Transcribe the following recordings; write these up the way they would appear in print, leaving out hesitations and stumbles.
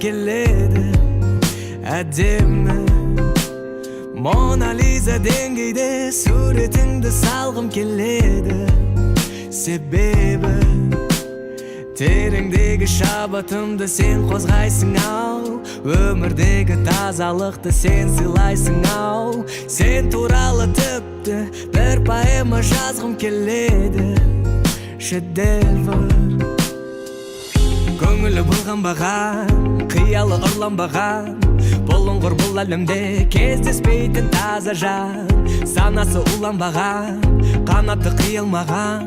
keledi әдемі Mona Lisa dengeyde suretіңді салғым келеді Себебі тереңдегі шабытымды сен қозғайсың ау Өмірдегі тазалықты сен сыйлайсың ау Сен туралы тіпті бір поэма жазғым келеді Шедевр Көңілі былғанбаған, қиялы ұрланбаған Бұлыңғыр бұл әлемде кездеспейтін таза жан Санасы уланбаған, қанаты қиылмаған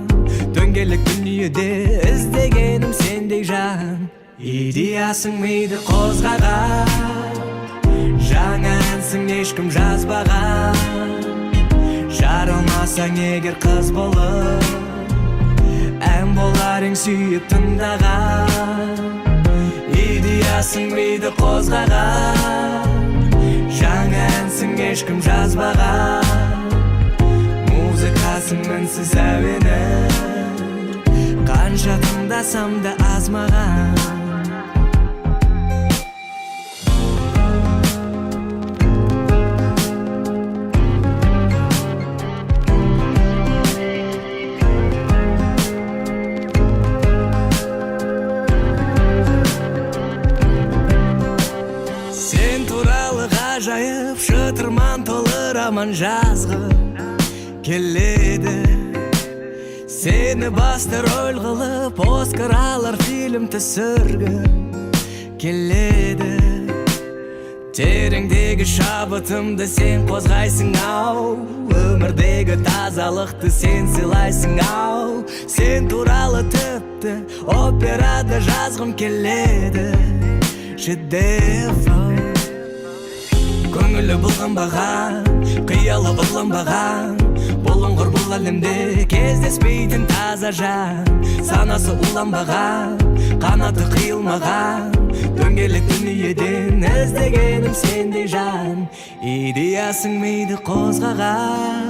Дөңгелек дүниеде іздегенім сендей жан Идеясың миды қозғаған Жаңа әнсің ешкім жазбаған Жарылмасаң егер қыз болып Ән болар ең сүйіп тыңдаған Идеясың миды қозғаған Жаңа әнсің ешкім жазбаған Музыкасың мінсіз әуені Қанша тыңдасам да аз маған Ғажайып шытырман толы роман жазғым келеді Сені басты рөл қылып Оскар алар фильм түсіргім келеді Тереңдегі шабытымды сен қозғайсың ау Өмірдегі тазалықты сен сыйлайсың ау Сен туралы тіпті операда жазғым келеді Шедевр Көңілі бұлғанбаған, қиялы ұрланбаған Бұлыңғыр бұл әлемде кездеспейтін таза жан Санасы уланбаған, қанаты қиылмаған Дөңгелек дүниеден іздегенім сендей жан Идеясың миды қозғаған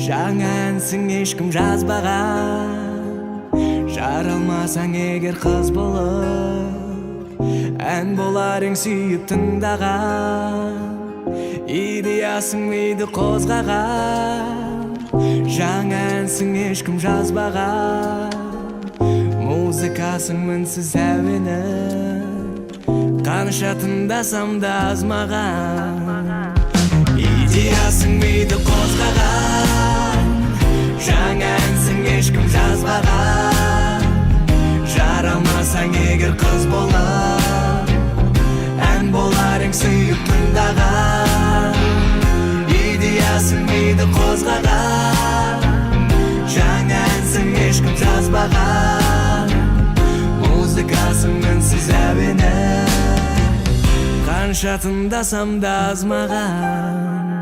Жаңа әнсің ешкім жазбаған Жаралмасаң егер қыз болып Ән болар ең сүйіп тыңдаған Идеясың миды қозғаған Жаңа әнсің ешкім жазбаған Музыкасың мінсіз әуені Қанша тыңдасам да аз маған Идеясың миды қозғаған Жаңа әнсің ешкім жазбаған Жаралмасаң егер қыз болып Ән болар ең сүйіп тыңдаған Идеясың миды қозғаған Жаңа әнсің ешкім жазбаған Музыкасың мінсіз әуені Қанша тыңдасам да аз маған